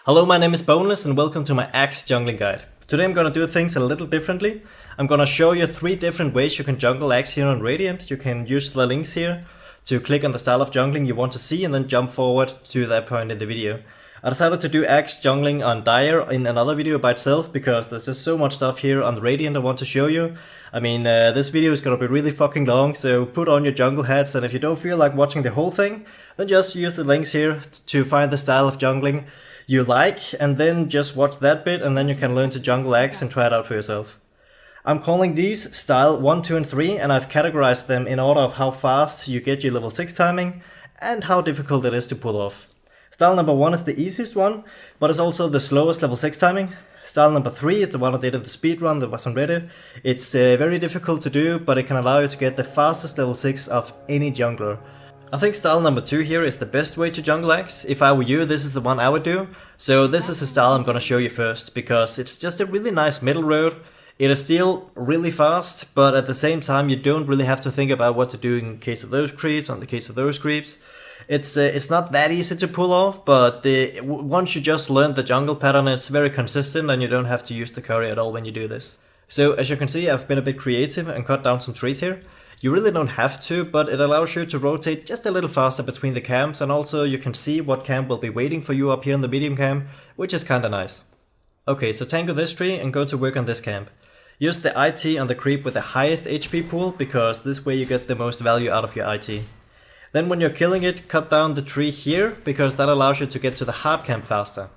Hello, my name is Boneless and welcome to my Axe jungling guide. Today I'm gonna do things a little differently. I'm gonna show you 3 different ways you can jungle Axe here on Radiant. You can use the links here to click on the style of jungling you want to see and then jump forward to that point in the video. I decided to do Axe jungling on Dire in another video by itself because there's just so much stuff here on Radiant I want to show you. I mean, this video is gonna be really fucking long, so put on your jungle hats, and if you don't feel like watching the whole thing, then just use the links here to find the style of jungling you like, and then just watch that bit, and then you can learn to jungle Axe and try it out for yourself. I'm calling these style 1, 2 and 3, and I've categorized them in order of how fast you get your level 6 timing and how difficult it is to pull off. Style number 1 is the easiest one, but it's also the slowest level 6 timing. Style number 3 is the one I did at the speedrun that was on Reddit. It's very difficult to do, but it can allow you to get the fastest level 6 of any jungler. I think style number 2 here is the best way to jungle Axe. If I were you, this is the one I would do. So this is the style I'm gonna show you first, because it's just a really nice middle road. It is still really fast, but at the same time you don't really have to think about what to do in case of those creeps, or in the case of those creeps. It's not that easy to pull off, but once you just learn the jungle pattern, it's very consistent and you don't have to use the curry at all when you do this. So as you can see, I've been a bit creative and cut down some trees here. You really don't have to, but it allows you to rotate just a little faster between the camps, and also you can see what camp will be waiting for you up here in the medium camp, which is kinda nice. Okay, so tango this tree and go to work on this camp. Use the IT on the creep with the highest HP pool, because this way you get the most value out of your IT. Then when you're killing it, cut down the tree here, because that allows you to get to the hard camp faster.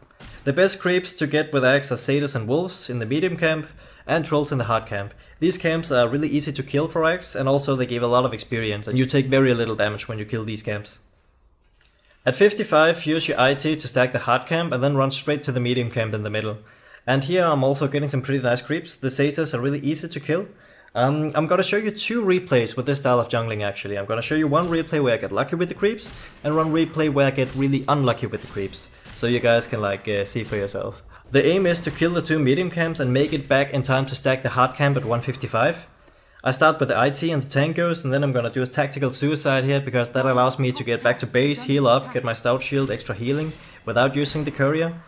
The best creeps to get with Axe are satyrs and wolves in the medium camp, and trolls in the hard camp. These camps are really easy to kill for Axe, and also they give a lot of experience, and you take very little damage when you kill these camps. At 55, use your IT to stack the hard camp and then run straight to the medium camp in the middle. And here I'm also getting some pretty nice creeps. The satyrs are really easy to kill. I'm gonna show you 2 replays with this style of jungling actually. I'm gonna show you one replay where I get lucky with the creeps, and one replay where I get really unlucky with the creeps. So you guys can see for yourself. The aim is to kill the 2 medium camps and make it back in time to stack the hard camp at 155. I start with the IT and the tangos, and then I'm gonna do a tactical suicide here, because that allows me to get back to base, heal up, get my stout shield, extra healing, without using the courier.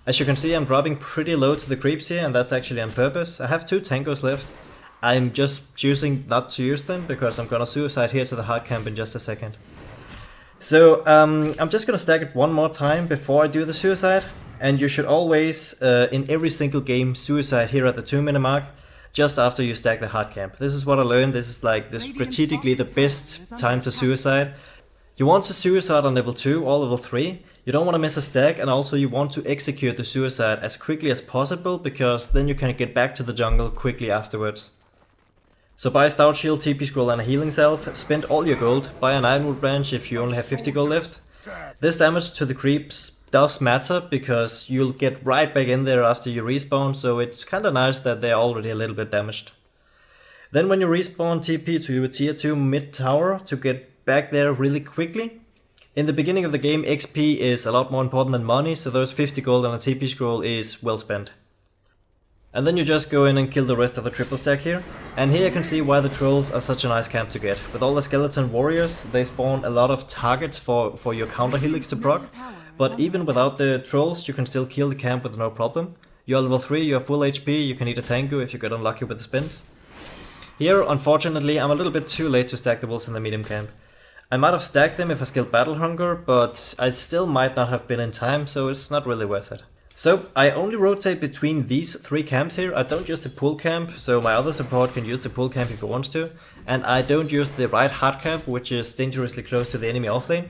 As you can see, I'm dropping pretty low to the creeps here, and that's actually on purpose. I have 2 tangos left. I'm just choosing not to use them, because I'm gonna suicide here to the hard camp in just a second. So I'm just gonna stack it one more time before I do the suicide. And you should always, in every single game, suicide here at the 2-minute mark, just after you stack the hard camp. This is what I learned. This is strategically the best time to suicide. You want to suicide on level 2 or level 3. You don't want to miss a stack, and also you want to execute the suicide as quickly as possible, because then you can get back to the jungle quickly afterwards. So buy a stout shield, TP scroll and a healing salve. Spend all your gold. Buy an ironwood branch if you only have 50 gold left. This damage to the creeps does matter, because you'll get right back in there after you respawn, so it's kinda nice that they're already a little bit damaged. Then when you respawn, TP to your tier 2 mid tower to get back there really quickly. In the beginning of the game, XP is a lot more important than money, so those 50 gold on a TP scroll is well spent. And then you just go in and kill the rest of the triple stack here. And here you can see why the trolls are such a nice camp to get. With all the skeleton warriors, they spawn a lot of targets for your counter helix to proc. But even without the trolls, you can still kill the camp with no problem. You're level 3, you have full HP, you can eat a tango if you get unlucky with the spins. Here, unfortunately, I'm a little bit too late to stack the wolves in the medium camp. I might have stacked them if I skilled Battle Hunger, but I still might not have been in time, so it's not really worth it. So I only rotate between these 3 camps here. I don't use the pull camp, so my other support can use the pull camp if he wants to. And I don't use the right hard camp, which is dangerously close to the enemy offlane.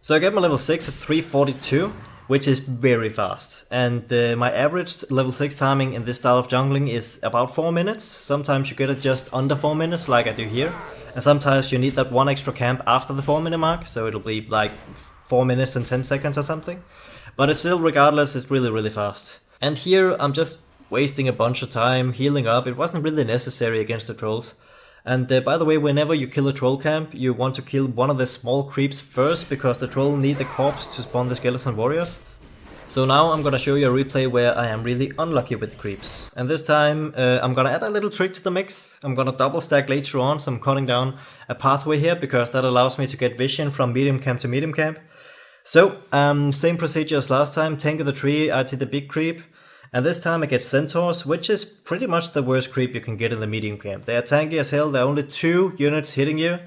So I get my level 6 at 342, which is very fast. And my average level 6 timing in this style of jungling is about 4 minutes. Sometimes you get it just under 4 minutes, like I do here. And sometimes you need that 1 extra camp after the 4-minute mark, so it'll be like 4 minutes and 10 seconds or something. But it's still, regardless, it's really fast. And here I'm just wasting a bunch of time healing up. It wasn't really necessary against the trolls. And by the way, whenever you kill a troll camp, you want to kill one of the small creeps first, because the troll need the corpse to spawn the skeleton warriors. So now I'm gonna show you a replay where I am really unlucky with the creeps. And this time I'm gonna add a little trick to the mix. I'm gonna double stack later on, so I'm cutting down a pathway here, because that allows me to get vision from medium camp to medium camp. So, same procedure as last time, tank of the tree, IT the big creep, and this time I get centaurs, which is pretty much the worst creep you can get in the medium camp. They are tanky as hell, there are only 2 units hitting you,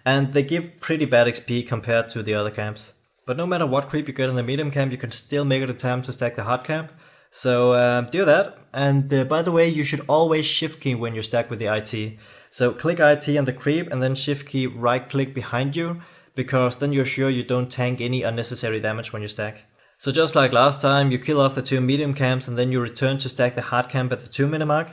and they give pretty bad XP compared to the other camps. But no matter what creep you get in the medium camp, you can still make it a time to stack the hard camp. So do that, and by the way, you should always shift key when you stack with the IT. So click IT on the creep and then shift key right click behind you, because then you're sure you don't tank any unnecessary damage when you stack. So just like last time, you kill off the 2 medium camps and then you return to stack the hard camp at the 2-minute mark.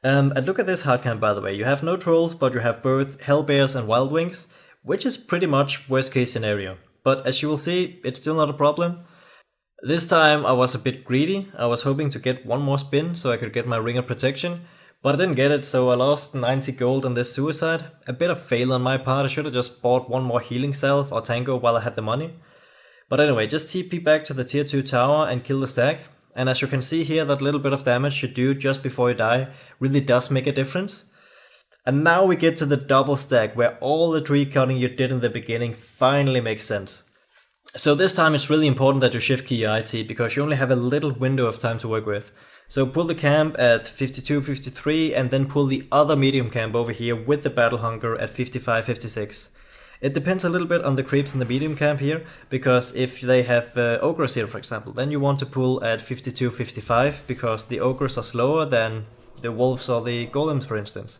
And look at this hard camp, by the way. You have no trolls, but you have both hellbears and wild wings, which is pretty much worst case scenario. But as you will see, it's still not a problem. This time I was a bit greedy. I was hoping to get one more spin so I could get my ring of protection, but I didn't get it, so I lost 90 gold on this suicide. A bit of fail on my part. I should have just bought one more healing salve or tango while I had the money. But anyway, just TP back to the tier 2 tower and kill the stack. And as you can see here, that little bit of damage you do just before you die really does make a difference. And now we get to the double stack, where all the tree cutting you did in the beginning finally makes sense. So this time it's really important that you shift key your IT, because you only have a little window of time to work with. So pull the camp at 52, 53, and then pull the other medium camp over here with the battle hunger at 55, 56. It depends a little bit on the creeps in the medium camp here, because if they have ogres here, for example, then you want to pull at 52, 55, because the ogres are slower than the wolves or the golems, for instance.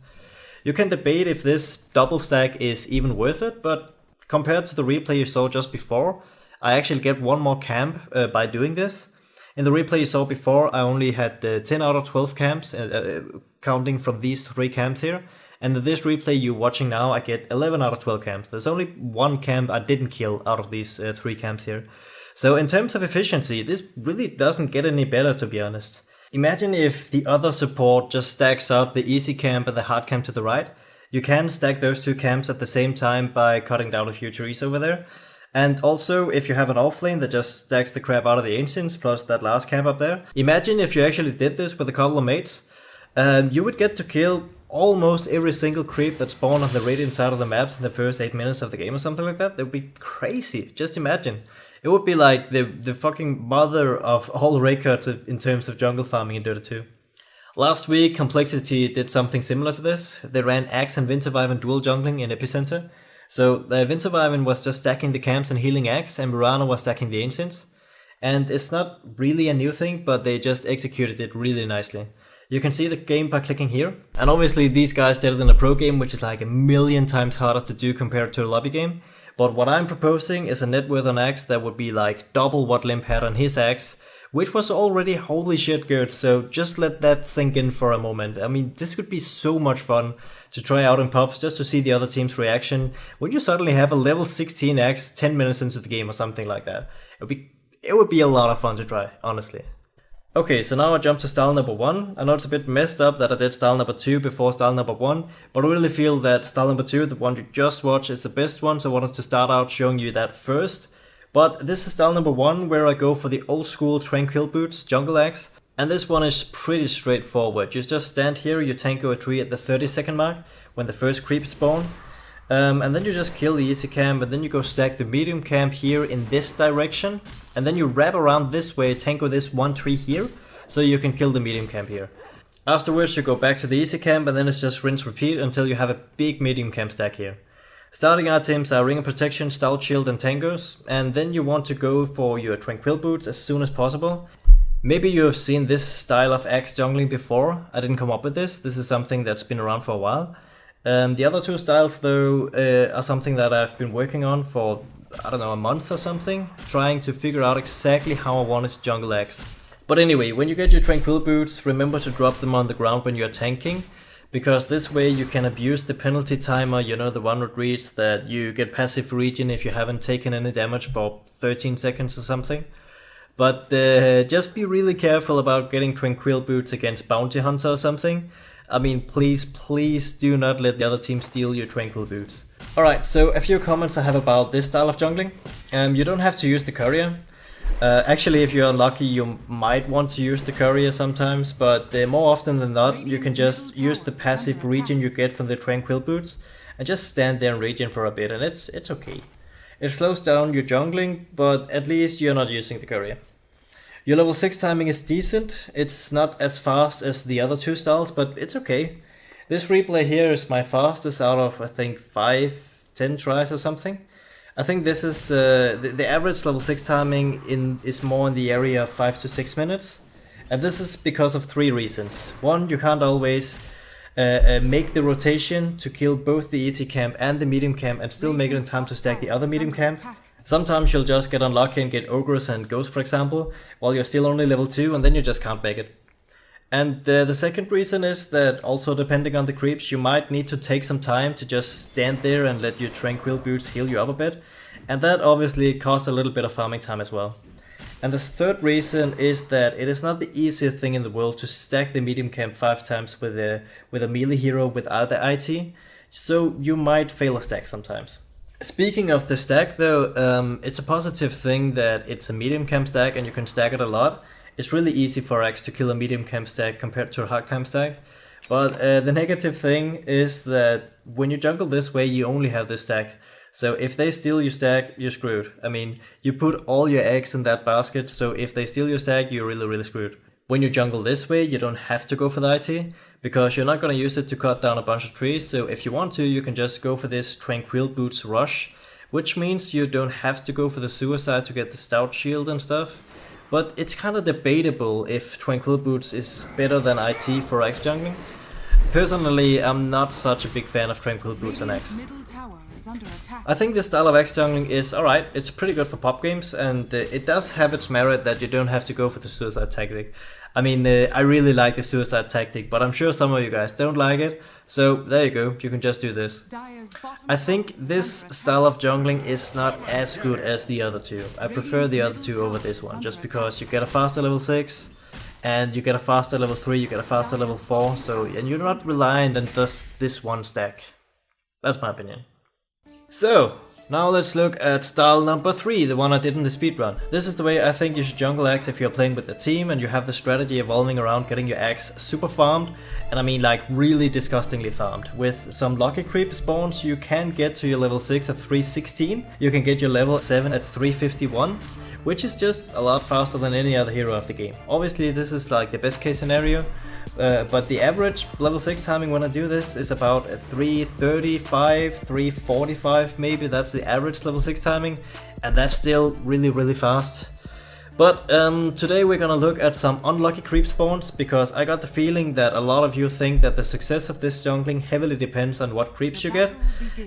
You can debate if this double stack is even worth it, but compared to the replay you saw just before, I actually get one more camp by doing this. In the replay you saw before, I only had 10 out of 12 camps, counting from these 3 camps here. And in this replay you're watching now, I get 11 out of 12 camps. There's only 1 camp I didn't kill out of these 3 camps here. So in terms of efficiency, this really doesn't get any better, to be honest. Imagine if the other support just stacks up the easy camp and the hard camp to the right. You can stack those 2 camps at the same time by cutting down a few trees over there. And also, if you have an offlane that just stacks the crap out of the ancients plus that last camp up there. Imagine if you actually did this with a couple of mates. You would get to kill almost every single creep that spawned on the radiant side of the maps in the first 8 minutes of the game or something like that. That would be crazy. Just imagine. It would be like the fucking mother of all raid cuts in terms of jungle farming in Dota 2. Last week, Complexity did something similar to this. They ran Axe and Winter Wyvern dual jungling in Epicenter. So the Winter Wyvern was just stacking the camps and healing Axe, and Mirana was stacking the ancients. And it's not really a new thing, but they just executed it really nicely. You can see the game by clicking here. And obviously these guys did it in a pro game, which is like a million times harder to do compared to a lobby game. But what I'm proposing is a net worth on Axe that would be like double what Limp had on his Axe, which was already holy shit good, so just let that sink in for a moment. I mean, this could be so much fun to try out in pubs just to see the other team's reaction when you suddenly have a level 16 Axe 10 minutes into the game or something like that. It would be a lot of fun to try, honestly. Okay, so now I jump to style number 1. I know it's a bit messed up that I did style number 2 before style number 1, but I really feel that style number 2, the one you just watched, is the best one, so I wanted to start out showing you that first. But this is style number 1, where I go for the old school Tranquil Boots Jungle Axe, and this one is pretty straightforward. You just stand here, you tango a tree at the 30-second mark, when the first creep spawn, and then you just kill the easy camp, and then you go stack the medium camp here in this direction, and then you wrap around this way, tango this one tree here, so you can kill the medium camp here. Afterwards you go back to the easy camp, and then it's just rinse repeat until you have a big medium camp stack here. Starting items are Ring of Protection, Stout Shield and Tangos, and then you want to go for your Tranquil Boots as soon as possible. Maybe you have seen this style of axe jungling before. I didn't come up with this. This is something that's been around for a while. The other 2 styles though are something that I've been working on for, I don't know, a month or something, trying to figure out exactly how I wanted to jungle axe. But anyway, when you get your Tranquil Boots, remember to drop them on the ground when you're tanking, because this way you can abuse the penalty timer, you know, the one that reads that you get passive regen if you haven't taken any damage for 13 seconds or something. But just be really careful about getting Tranquil Boots against Bounty Hunter or something. I mean, please do not let the other team steal your Tranquil Boots. Alright, so a few comments I have about this style of jungling. You don't have to use the courier. Actually, if you're unlucky, you might want to use the courier sometimes, but more often than not, you can just use the passive regen you get from the Tranquil Boots and just stand there and regen for a bit, and it's okay. It slows down your jungling, but at least you're not using the courier. Your level 6 timing is decent. It's not as fast as the other two styles, but it's okay. This replay here is my fastest out of, I think, 5-10 tries or something. I think this is the average level 6 timing is more in the area of 5 to 6 minutes. And this is because of 3 reasons. One, you can't always make the rotation to kill both the ET camp and the medium camp and still make it in time to stack the other medium camp. Sometimes you'll just get unlucky and get Ogres and Ghost, for example, while you're still only level 2, and then you just can't make it. And the second reason is that also depending on the creeps, you might need to take some time to just stand there and let your Tranquil Boots heal you up a bit. And that obviously costs a little bit of farming time as well. And the third reason is that it is not the easiest thing in the world to stack the medium camp 5 times with a melee hero without the IT, so you might fail a stack sometimes. Speaking of the stack though, it's a positive thing that it's a medium camp stack and you can stack it a lot. It's really easy for X to kill a medium camp stack compared to a hard camp stack. But the negative thing is that when you jungle this way, you only have this stack. So if they steal your stack, you're screwed. I mean, you put all your eggs in that basket, so if they steal your stack, you're really screwed. When you jungle this way, you don't have to go for the IT, because you're not going to use it to cut down a bunch of trees, so if you want to, you can just go for this Tranquil Boots rush, which means you don't have to go for the suicide to get the stout shield and stuff. But it's kind of debatable if Tranquil Boots is better than IT for X jungling. Personally, I'm not such a big fan of Tranquil Boots on X. I think this style of X jungling is alright, it's pretty good for pop games, and it does have its merit that you don't have to go for the suicide tactic. I mean, I really like the suicide tactic, but I'm sure some of you guys don't like it, so there you go, you can just do this. I think this style of jungling is not as good as the other two. I prefer the other two over this one, just because you get a faster level 6, and you get a faster level 3, you get a faster level 4, so and you're not reliant on just this one stack. That's my opinion. So, now let's look at style number 3, the one I did in the speedrun. This is the way I think you should jungle Axe if you're playing with the team and you have the strategy evolving around getting your Axe super farmed, and I mean like really disgustingly farmed. With some lucky creep spawns you can get to your level 6 at 316, you can get your level 7 at 351, which is just a lot faster than any other hero of the game. Obviously this is like the best case scenario, but the average level 6 timing when I do this is about 335, 345 maybe, that's the average level 6 timing, and that's still really fast. But today we're gonna look at some unlucky creep spawns, because I got the feeling that a lot of you think that the success of this jungling heavily depends on what creeps you get,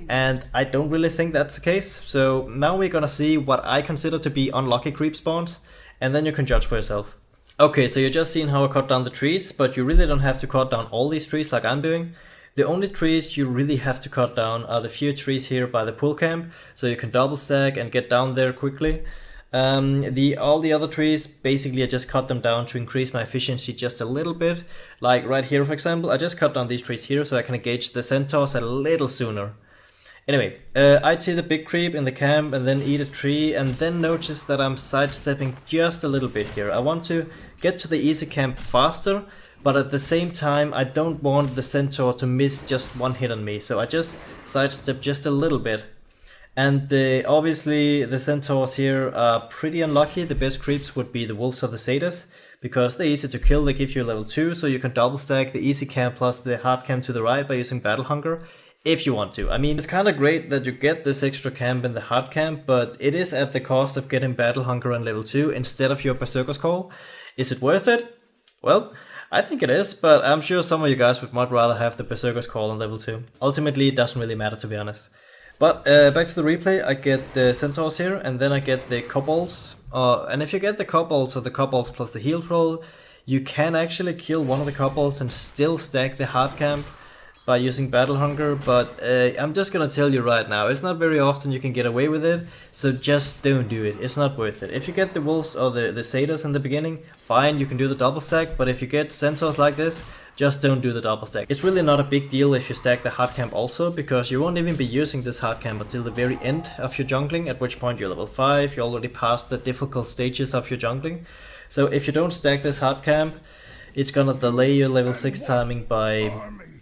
and I don't really think that's the case. So now we're gonna see what I consider to be unlucky creep spawns, and then you can judge for yourself. Okay, so you're just seeing how I cut down the trees, but you really don't have to cut down all these trees like I'm doing. The only trees you really have to cut down are the few trees here by the pool camp, so you can double stack and get down there quickly. All the other trees, basically I just cut them down to increase my efficiency just a little bit. Like right here for example, I just cut down these trees here so I can engage the centaurs a little sooner. Anyway, I see the big creep in the camp and then eat a tree, and then notice that I'm sidestepping just a little bit here. I want to get to the easy camp faster, but at the same time I don't want the centaur to miss just one hit on me, so I just sidestep just a little bit. And obviously the centaurs here are pretty unlucky. The best creeps would be the wolves or the satyrs, because they're easy to kill, they give you level 2, so you can double stack the easy camp plus the hard camp to the right by using battle hunger. If you want to. I mean, it's kind of great that you get this extra camp in the hard camp, but it is at the cost of getting battle hunger on level 2 instead of your berserker's call. Is it worth it? Well, I think it is, but I'm sure some of you guys would much rather have the berserker's call on level 2. Ultimately, it doesn't really matter, to be honest. But back to the replay, I get the centaurs here, and then I get the kobolds. And if you get the kobolds or the kobolds plus the heal troll, you can actually kill one of the kobolds and still stack the hard camp by using battle hunger, but I'm just gonna tell you right now, it's not very often you can get away with it, so just don't do it, it's not worth it. If you get the wolves or the satyrs in the beginning, fine, you can do the double stack, but if you get centaurs like this, just don't do the double stack. It's really not a big deal if you stack the hard camp also, because you won't even be using this hard camp until the very end of your jungling, at which point you're level 5, you're already past the difficult stages of your jungling. So if you don't stack this hard camp, it's gonna delay your level 6 timing by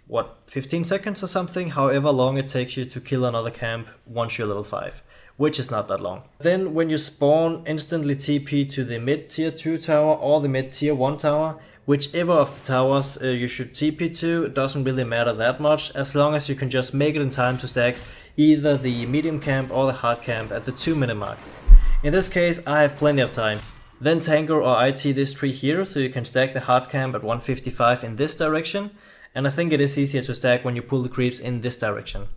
what, 15 seconds or something, however long it takes you to kill another camp once you're level 5. which is not that long. Then when you spawn, instantly TP to the mid tier 2 tower or the mid tier 1 tower. Whichever of the towers you should TP to, it doesn't really matter that much, as long as you can just make it in time to stack either the medium camp or the hard camp at the 2-minute mark. In this case, I have plenty of time. Then tanker or IT this tree here, so you can stack the hard camp at 155 in this direction, and I think it is easier to stack when you pull the creeps in this direction.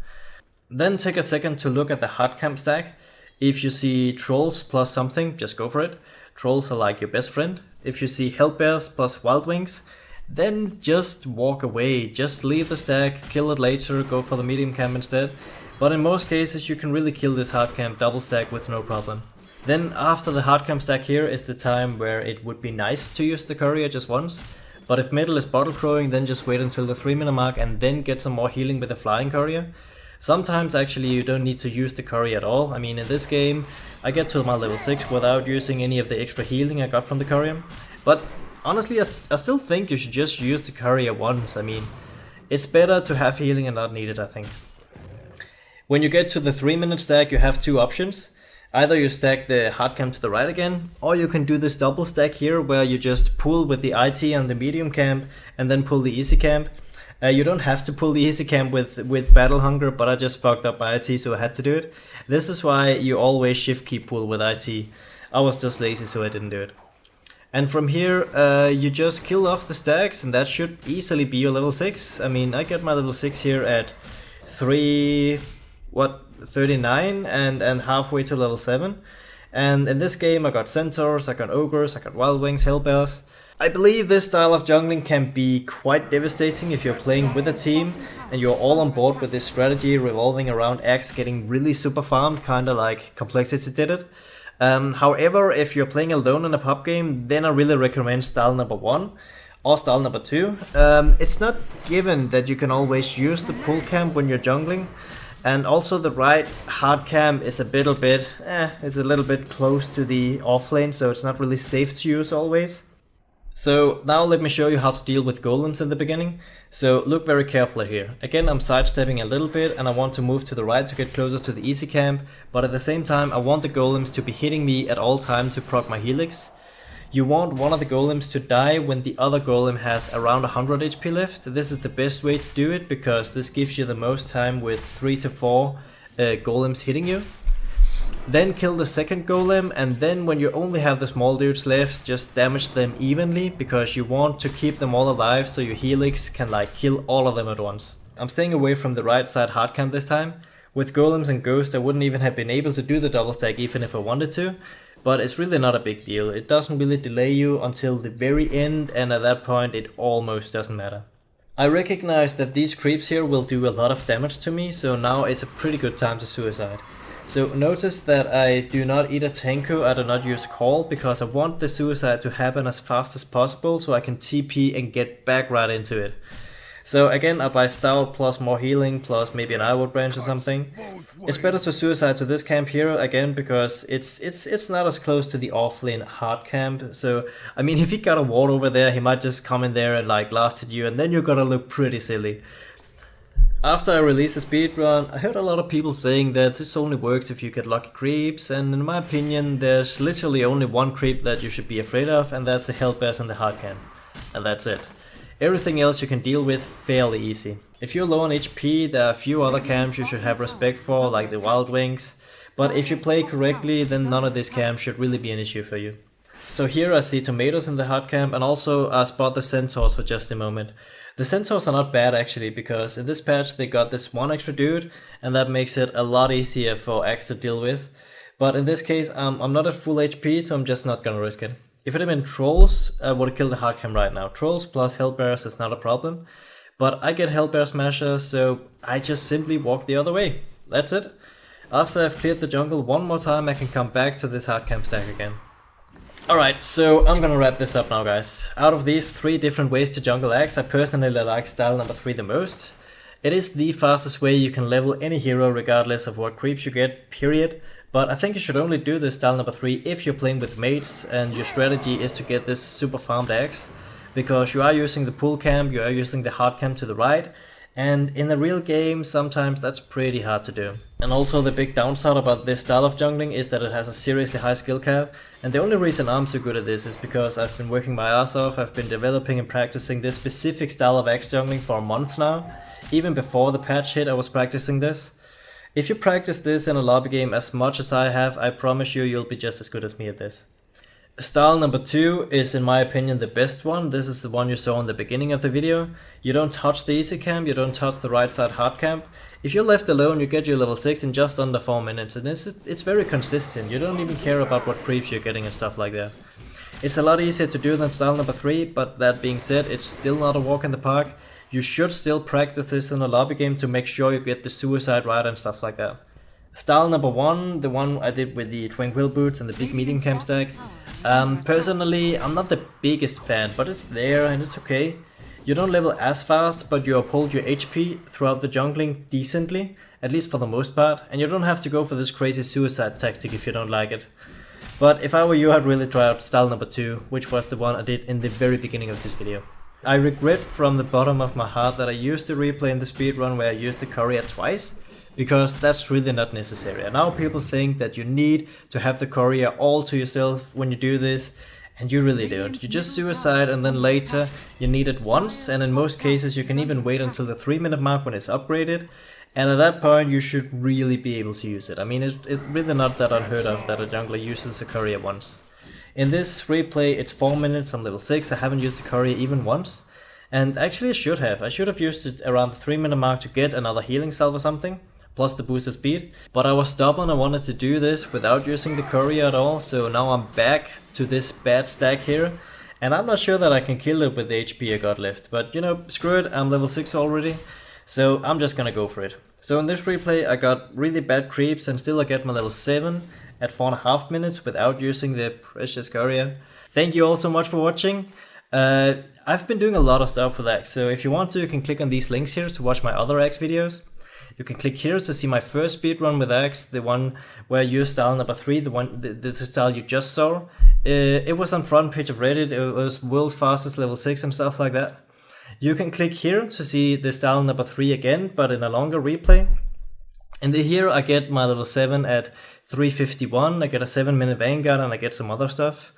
Then take a second to look at the hard camp stack. If you see trolls plus something, just go for it. Trolls are like your best friend. If you see hellbears plus wild wings, then just walk away. Just leave the stack, kill it later, go for the medium camp instead. But in most cases you can really kill this hard camp double stack with no problem. Then after the hard camp stack here is the time where it would be nice to use the courier just once. But if middle is bottle crowing, then just wait until the 3-minute mark and then get some more healing with the flying courier. Sometimes actually you don't need to use the courier at all. I mean, in this game I get to my level 6 without using any of the extra healing I got from the courier. But honestly I still think you should just use the courier once. I mean, it's better to have healing and not need it, I think. When you get to the 3-minute stack you have two options. Either you stack the hard camp to the right again, or you can do this double stack here where you just pull with the IT and the medium camp and then pull the easy camp. You don't have to pull the easy camp with battle hunger, but I just fucked up my IT, so I had to do it. This is why you always shift key pull with IT. I was just lazy, so I didn't do it. And from here you just kill off the stacks, and that should easily be your level 6. I mean, I get my level 6 here at 39 and halfway to level 7. And in this game I got centaurs, I got ogres, I got wild wings, hellbears. I believe this style of jungling can be quite devastating if you're playing with a team and you're all on board with this strategy revolving around Axe getting really super farmed, kinda like Complexity did it. However, if you're playing alone in a pub game, then I really recommend style number 1 or style number 2. It's not given that you can always use the pull camp when you're jungling, and also the right hard camp is a little bit close to the off lane, so it's not really safe to use always. So now let me show you how to deal with golems in the beginning. So look very carefully here. Again, I'm sidestepping a little bit and I want to move to the right to get closer to the easy camp, but at the same time I want the golems to be hitting me at all time to proc my helix. You want one of the golems to die when the other golem has around 100 HP left. This is the best way to do it because this gives you the most time with 3 to 4 golems hitting you. Then kill the second golem, and then when you only have the small dudes left, just damage them evenly because you want to keep them all alive so your helix can like kill all of them at once. I'm staying away from the right side hard camp this time. With golems and ghosts I wouldn't even have been able to do the double stack even if I wanted to, but it's really not a big deal. It doesn't really delay you until the very end, and at that point it almost doesn't matter. I recognize that these creeps here will do a lot of damage to me, so now is a pretty good time to suicide. So notice that I do not eat a tanko, I do not use call, because I want the suicide to happen as fast as possible so I can TP and get back right into it. So again, I buy stout plus more healing plus maybe an Iwood branch or something. It's better to suicide to this camp here again because it's not as close to the offlane hard camp. So I mean, if he got a ward over there, he might just come in there and like last hit you, and then you're gonna look pretty silly. After I released the speedrun, I heard a lot of people saying that this only works if you get lucky creeps, and in my opinion there's literally only one creep that you should be afraid of, and that's the hellbears and the hard camp. And that's it. Everything else you can deal with fairly easy. If you're low on HP, there are a few other camps you should have respect for, like the wild wings, but if you play correctly then none of these camps should really be an issue for you. So here I see tomatoes in the hard camp, and also I spot the centaurs for just a moment. The centaurs are not bad actually, because in this patch they got this one extra dude and that makes it a lot easier for Axe to deal with. But in this case I'm not at full HP, so I'm just not gonna risk it. If it had been trolls, I would have killed the hard cam right now. Trolls plus hellbears is not a problem, but I get hellbear smasher, so I just simply walk the other way. That's it. After I've cleared the jungle one more time I can come back to this hard camp stack again. Alright, so I'm gonna wrap this up now guys. Out of these 3 different ways to jungle Axe, I personally like style number 3 the most. It is the fastest way you can level any hero regardless of what creeps you get, period. But I think you should only do this style number 3 if you're playing with mates and your strategy is to get this super farmed Axe. Because you are using the pull camp, you are using the hard camp to the right, And in a real game, sometimes that's pretty hard to do. And also the big downside about this style of jungling is that it has a seriously high skill cap. And the only reason I'm so good at this is because I've been working my ass off. I've been developing and practicing this specific style of Axe jungling for a month now. Even before the patch hit, I was practicing this. If you practice this in a lobby game as much as I have, I promise you, you'll be just as good as me at this. Style number 2 is, in my opinion, the best one. This is the one you saw in the beginning of the video. You don't touch the easy camp, you don't touch the right side hard camp. If you're left alone, you get your level 6 in just under 4 minutes, and it's very consistent. You don't even care about what creeps you're getting and stuff like that. It's a lot easier to do than style number 3, but that being said, it's still not a walk in the park. You should still practice this in a lobby game to make sure you get the suicide right and stuff like that. Style number 1, the one I did with the Tranquil boots and the big medium camp stack. Personally, I'm not the biggest fan, but it's there and it's okay. You don't level as fast, but you uphold your HP throughout the jungling decently, at least for the most part, and you don't have to go for this crazy suicide tactic if you don't like it. But if I were you, I'd really try out style number 2, which was the one I did in the very beginning of this video. I regret from the bottom of my heart that I used to replay in the speedrun where I used the courier twice, because that's really not necessary. And now people think that you need to have the courier all to yourself when you do this, and you really don't. You just suicide and then later you need it once, and in most cases you can even wait until the 3-minute mark when it's upgraded, and at that point you should really be able to use it. I mean, it's really not that unheard of that a jungler uses a courier once. In this replay it's 4 minutes, I'm level 6, I haven't used the courier even once. And actually I should have used it around the 3-minute mark to get another healing salve or something, plus the boosted speed. But I was stubborn, I wanted to do this without using the courier at all, so now I'm back to this bad stack here. And I'm not sure that I can kill it with the HP I got left, but you know, screw it, I'm level 6 already, so I'm just gonna go for it. So in this replay I got really bad creeps and still I get my level 7 at 4.5 minutes without using the precious courier. Thank you all so much for watching. I've been doing a lot of stuff with Axe, so if you want to, you can click on these links here to watch my other Axe videos. You can click here to see my first speedrun with Axe, the one where I used style number 3, the style you just saw. It was on front page of Reddit, it was world's fastest level 6 and stuff like that. You can click here to see the style number 3 again, but in a longer replay. And here I get my level 7 at 3:51, I get a 7-minute Vanguard and I get some other stuff.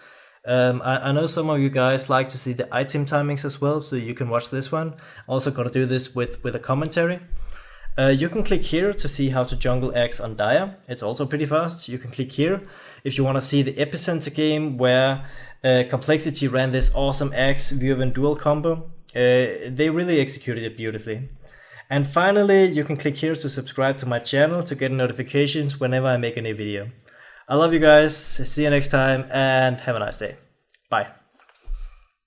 I know some of you guys like to see the item timings as well, so you can watch this one. Also gonna do this with a commentary. You can click here to see how to jungle Axe on Dire. It's also pretty fast. You can click here if you want to see the Epicenter game where Complexity ran this awesome Axe View dual combo. They really executed it beautifully. And finally, you can click here to subscribe to my channel to get notifications whenever I make a new video. I love you guys, see you next time, and have a nice day. Bye.